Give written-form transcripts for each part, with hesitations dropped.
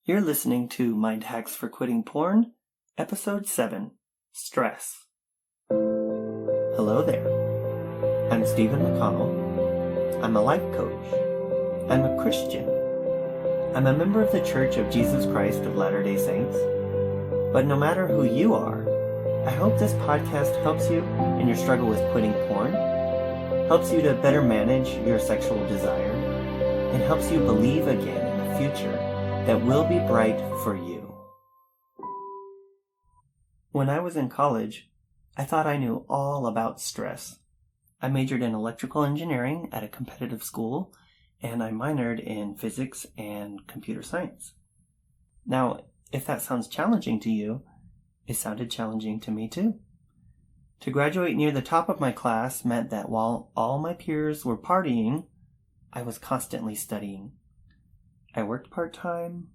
You're listening to Mind Hacks for Quitting Porn, Episode 7, Stress. Hello there. I'm Stephen McConnell. I'm a life coach. I'm a Christian. I'm a member of the Church of Jesus Christ of Latter-day Saints. But no matter who you are, I hope this podcast helps you in your struggle with quitting porn, helps you to better manage your sexual desire, and helps you believe again in a future that will be bright for you. When I was in college, I thought I knew all about stress. I majored in electrical engineering at a competitive school, and I minored in physics and computer science. Now, if that sounds challenging to you, it sounded challenging to me too. To graduate near the top of my class meant that while all my peers were partying, I was constantly studying. I worked part-time.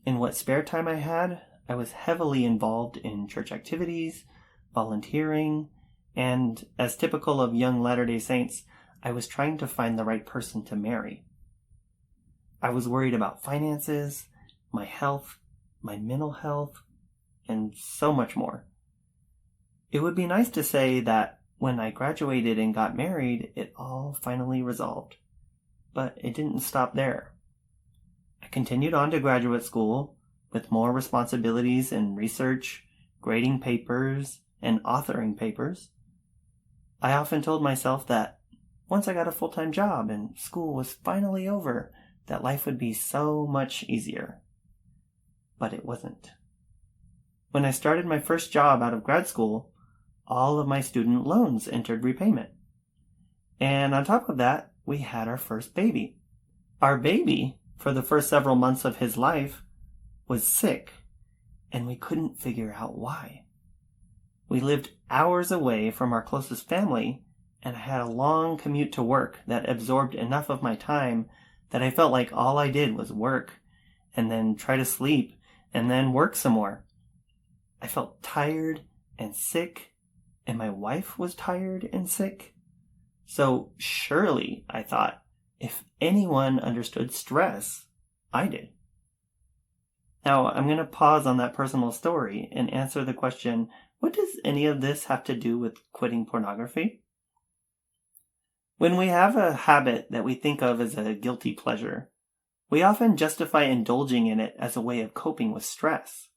In what spare time I had, I was heavily involved in church activities, volunteering, and as typical of young Latter-day Saints, I was trying to find the right person to marry. I was worried about finances, my health, my mental health, and so much more. It would be nice to say that when I graduated and got married, it all finally resolved. But it didn't stop there. I continued on to graduate school with more responsibilities in research, grading papers, and authoring papers. I often told myself that once I got a full-time job and school was finally over, that life would be so much easier. But it wasn't. When I started my first job out of grad school, all of my student loans entered repayment. And on top of that, we had our first baby. Our baby, for the first several months of his life, was sick, and we couldn't figure out why. We lived hours away from our closest family, and I had a long commute to work that absorbed enough of my time that I felt like all I did was work, and then try to sleep, and then work some more. I felt tired and sick, and my wife was tired and sick. So surely, I thought, if anyone understood stress, I did. Now, I'm going to pause on that personal story and answer the question, what does any of this have to do with quitting pornography? When we have a habit that we think of as a guilty pleasure, we often justify indulging in it as a way of coping with stress.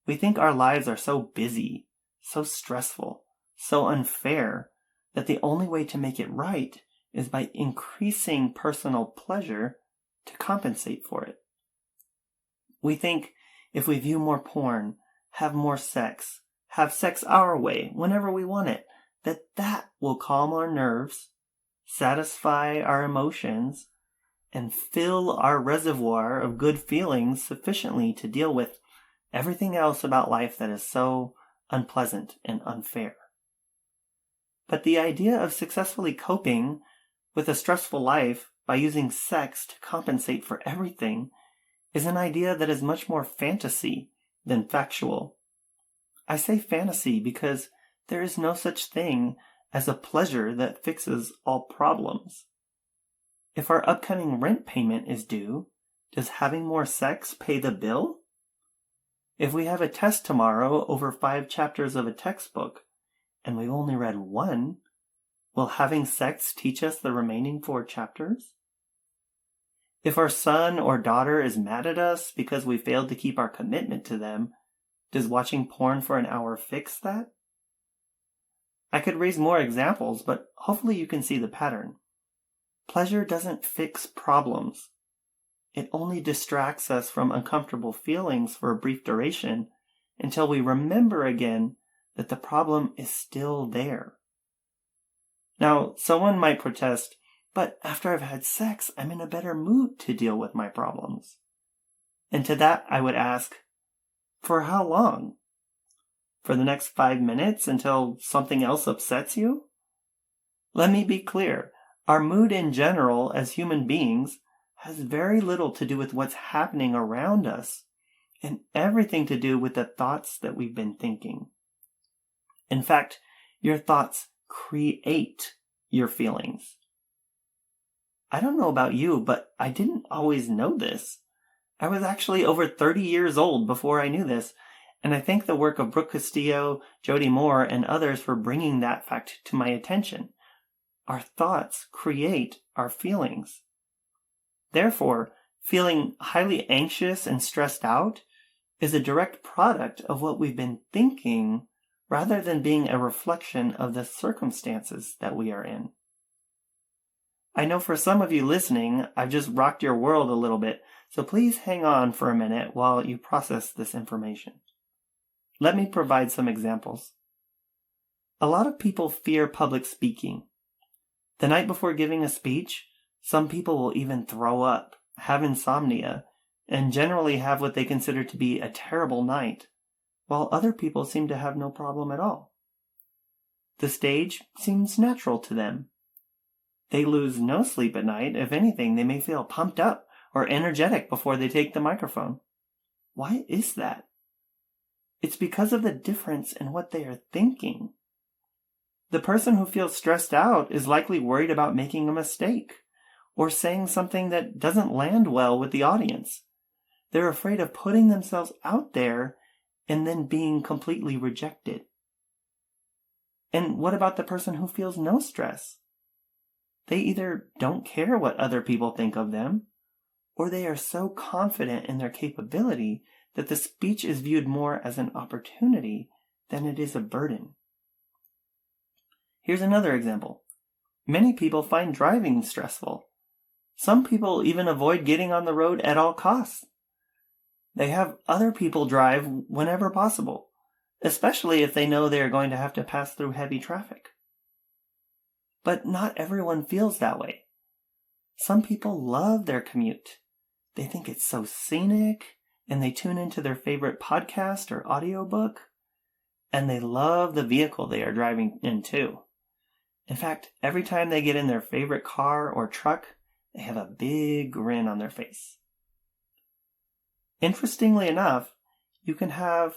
We think our lives are so busy, so stressful, so unfair, that the only way to make it right is by increasing personal pleasure to compensate for it. We think if we view more porn, have more sex, have sex our way whenever we want it, that will calm our nerves, satisfy our emotions, and fill our reservoir of good feelings sufficiently to deal with everything else about life that is so unpleasant and unfair. But the idea of successfully coping with a stressful life by using sex to compensate for everything is an idea that is much more fantasy than factual. I say fantasy because there is no such thing as a pleasure that fixes all problems. If our upcoming rent payment is due, does having more sex pay the bill? If we have a test tomorrow over 5 chapters of a textbook, and we've only read 1, will having sex teach us the remaining 4 chapters? If our son or daughter is mad at us because we failed to keep our commitment to them, does watching porn for an hour fix that? I could raise more examples, but hopefully you can see the pattern. Pleasure doesn't fix problems. It only distracts us from uncomfortable feelings for a brief duration until we remember again that the problem is still there. Now, someone might protest, but after I've had sex, I'm in a better mood to deal with my problems. And to that, I would ask, for how long? For the next 5 minutes until something else upsets you? Let me be clear. Our mood in general as human beings has very little to do with what's happening around us and everything to do with the thoughts that we've been thinking. In fact, your thoughts create your feelings. I don't know about you, but I didn't always know this. I was actually over 30 years old before I knew this, and I thank the work of Brooke Castillo, Jody Moore, and others for bringing that fact to my attention. Our thoughts create our feelings. Therefore, feeling highly anxious and stressed out is a direct product of what we've been thinking rather than being a reflection of the circumstances that we are in. I know for some of you listening, I've just rocked your world a little bit, so please hang on for a minute while you process this information. Let me provide some examples. A lot of people fear public speaking. The night before giving a speech, some people will even throw up, have insomnia, and generally have what they consider to be a terrible night, while other people seem to have no problem at all. The stage seems natural to them. They lose no sleep at night. If anything, they may feel pumped up or energetic before they take the microphone. Why is that? It's because of the difference in what they are thinking. The person who feels stressed out is likely worried about making a mistake or saying something that doesn't land well with the audience. They're afraid of putting themselves out there and then being completely rejected. And what about the person who feels no stress? They either don't care what other people think of them, or they are so confident in their capability that the speech is viewed more as an opportunity than it is a burden. Here's another example. Many people find driving stressful. Some people even avoid getting on the road at all costs. They have other people drive whenever possible, especially if they know they are going to have to pass through heavy traffic. But not everyone feels that way. Some people love their commute. They think it's so scenic, and they tune into their favorite podcast or audiobook, and they love the vehicle they are driving in too. In fact, every time they get in their favorite car or truck, they have a big grin on their face. Interestingly enough, you can have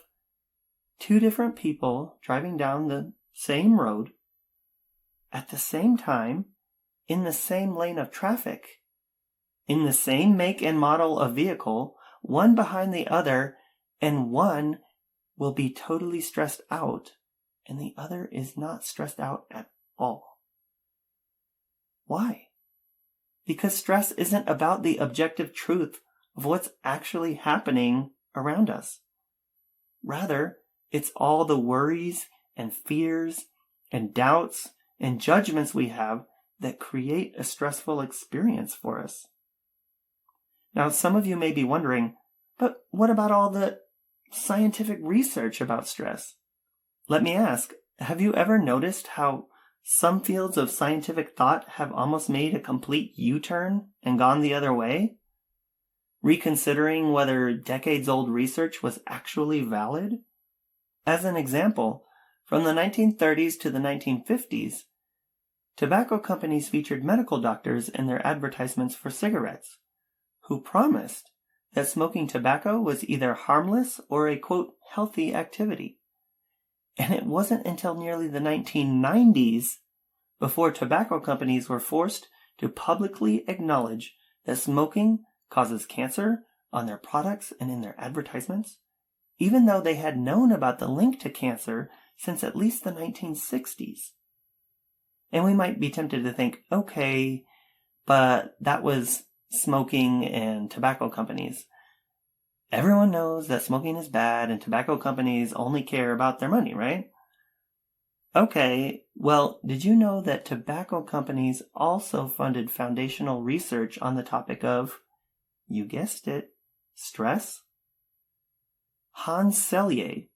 two different people driving down the same road at the same time in the same lane of traffic, in the same make and model of vehicle, one behind the other, and one will be totally stressed out, and the other is not stressed out at all. Why? Because stress isn't about the objective truth of what's actually happening around us. Rather, it's all the worries and fears and doubts and judgments we have that create a stressful experience for us. Now, some of you may be wondering, but what about all the scientific research about stress? Let me ask, have you ever noticed how some fields of scientific thought have almost made a complete U-turn and gone the other way? Reconsidering whether decades-old research was actually valid? As an example, from the 1930s to the 1950s, tobacco companies featured medical doctors in their advertisements for cigarettes, who promised that smoking tobacco was either harmless or a, quote, healthy activity. And it wasn't until nearly the 1990s before tobacco companies were forced to publicly acknowledge that smoking causes cancer on their products and in their advertisements, even though they had known about the link to cancer since at least the 1960s. And we might be tempted to think, okay, but that was smoking and tobacco companies. Everyone knows that smoking is bad and tobacco companies only care about their money, right? Okay, well, did you know that tobacco companies also funded foundational research on the topic of, you guessed it, stress? Hans Selye,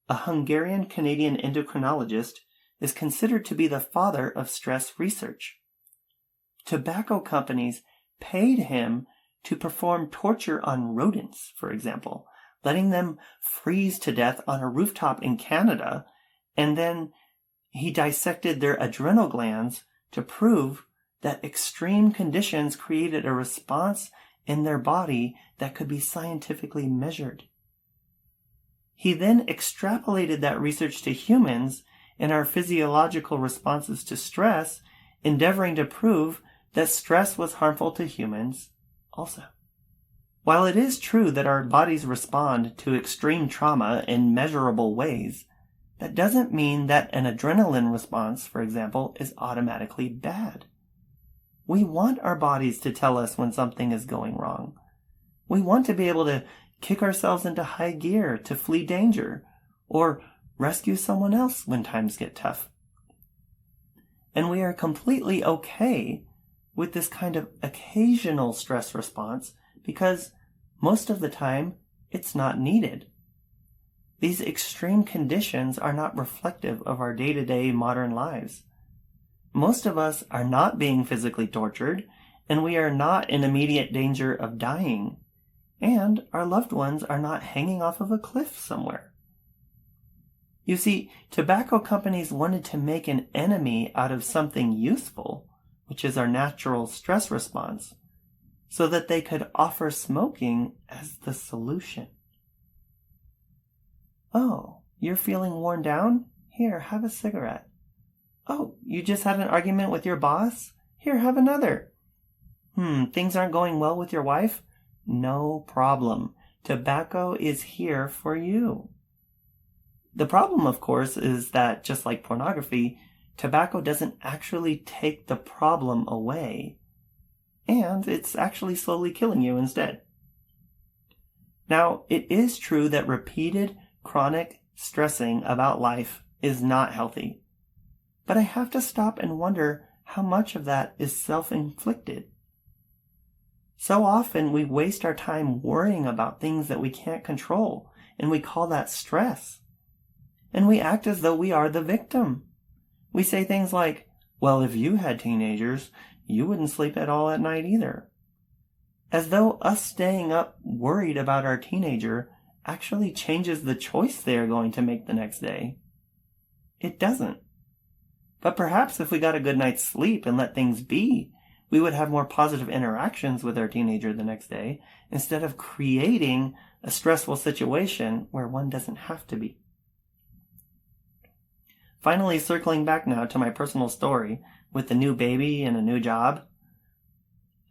a Hungarian-Canadian endocrinologist, is considered to be the father of stress research. Tobacco companies paid him to perform torture on rodents, for example, letting them freeze to death on a rooftop in Canada, and then he dissected their adrenal glands to prove that extreme conditions created a response in their body that could be scientifically measured. He then extrapolated that research to humans and our physiological responses to stress, endeavoring to prove that stress was harmful to humans also. While it is true that our bodies respond to extreme trauma in measurable ways, that doesn't mean that an adrenaline response, for example, is automatically bad. We want our bodies to tell us when something is going wrong. We want to be able to kick ourselves into high gear to flee danger, or rescue someone else when times get tough. And we are completely okay with this kind of occasional stress response because most of the time it's not needed. These extreme conditions are not reflective of our day-to-day modern lives. Most of us are not being physically tortured, and we are not in immediate danger of dying, and our loved ones are not hanging off of a cliff somewhere. You see, tobacco companies wanted to make an enemy out of something useful, which is our natural stress response, so that they could offer smoking as the solution. Oh, you're feeling worn down? Here, have a cigarette. Oh, you just had an argument with your boss? Here, have another. Things aren't going well with your wife? No problem. Tobacco is here for you. The problem, of course, is that just like pornography, tobacco doesn't actually take the problem away, and it's actually slowly killing you instead. Now, it is true that repeated chronic stressing about life is not healthy, but I have to stop and wonder how much of that is self-inflicted. So often we waste our time worrying about things that we can't control, and we call that stress. And we act as though we are the victim. We say things like, well, if you had teenagers, you wouldn't sleep at all at night either. As though us staying up worried about our teenager actually changes the choice they are going to make the next day. It doesn't. But perhaps if we got a good night's sleep and let things be, we would have more positive interactions with our teenager the next day instead of creating a stressful situation where one doesn't have to be. Finally, circling back now to my personal story with the new baby and a new job,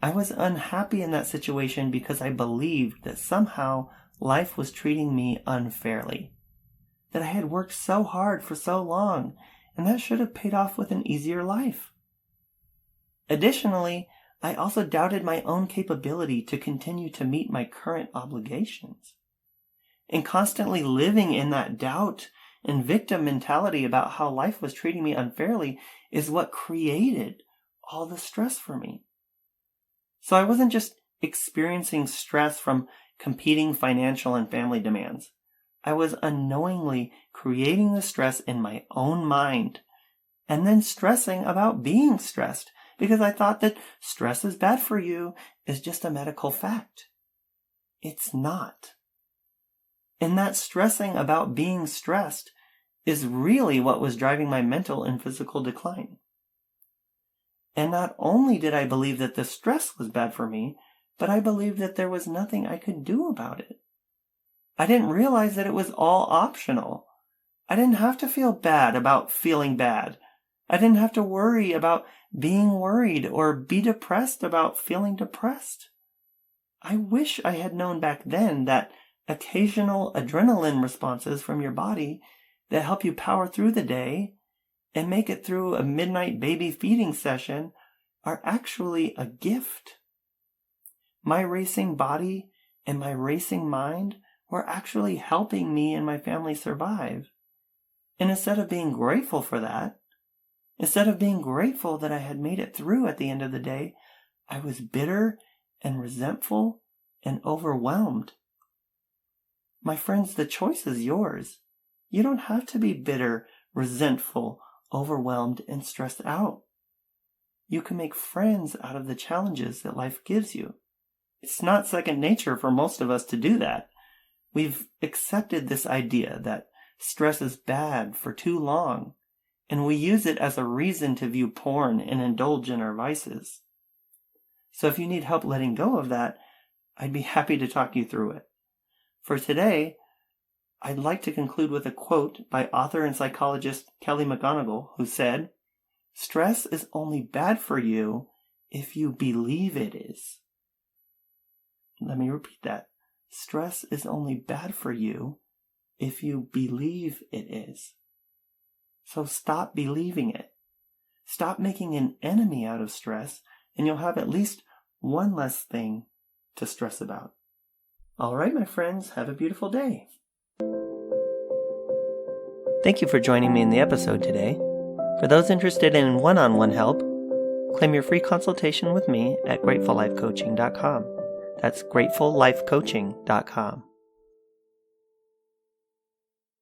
I was unhappy in that situation because I believed that somehow life was treating me unfairly, that I had worked so hard for so long, and that should have paid off with an easier life. Additionally, I also doubted my own capability to continue to meet my current obligations. And constantly living in that doubt and victim mentality about how life was treating me unfairly is what created all the stress for me. So I wasn't just experiencing stress from competing financial and family demands. I was unknowingly creating the stress in my own mind and then stressing about being stressed because I thought that stress is bad for you is just a medical fact. It's not. And that stressing about being stressed is really what was driving my mental and physical decline. And not only did I believe that the stress was bad for me, but I believed that there was nothing I could do about it. I didn't realize that it was all optional. I didn't have to feel bad about feeling bad. I didn't have to worry about being worried or be depressed about feeling depressed. I wish I had known back then that occasional adrenaline responses from your body that help you power through the day and make it through a midnight baby feeding session are actually a gift. My racing body and my racing mind were actually helping me and my family survive. And instead of being grateful for that, instead of being grateful that I had made it through at the end of the day, I was bitter and resentful and overwhelmed. My friends, the choice is yours. You don't have to be bitter, resentful, overwhelmed, and stressed out. You can make friends out of the challenges that life gives you. It's not second nature for most of us to do that. We've accepted this idea that stress is bad for too long, and we use it as a reason to view porn and indulge in our vices. So if you need help letting go of that, I'd be happy to talk you through it. For today, I'd like to conclude with a quote by author and psychologist Kelly McGonigal, who said, "Stress is only bad for you if you believe it is." Let me repeat that. Stress is only bad for you if you believe it is. So stop believing it. Stop making an enemy out of stress, and you'll have at least one less thing to stress about. All right, my friends, have a beautiful day. Thank you for joining me in the episode today. For those interested in one-on-one help, claim your free consultation with me at GratefulLifeCoaching.com. That's GratefulLifeCoaching.com.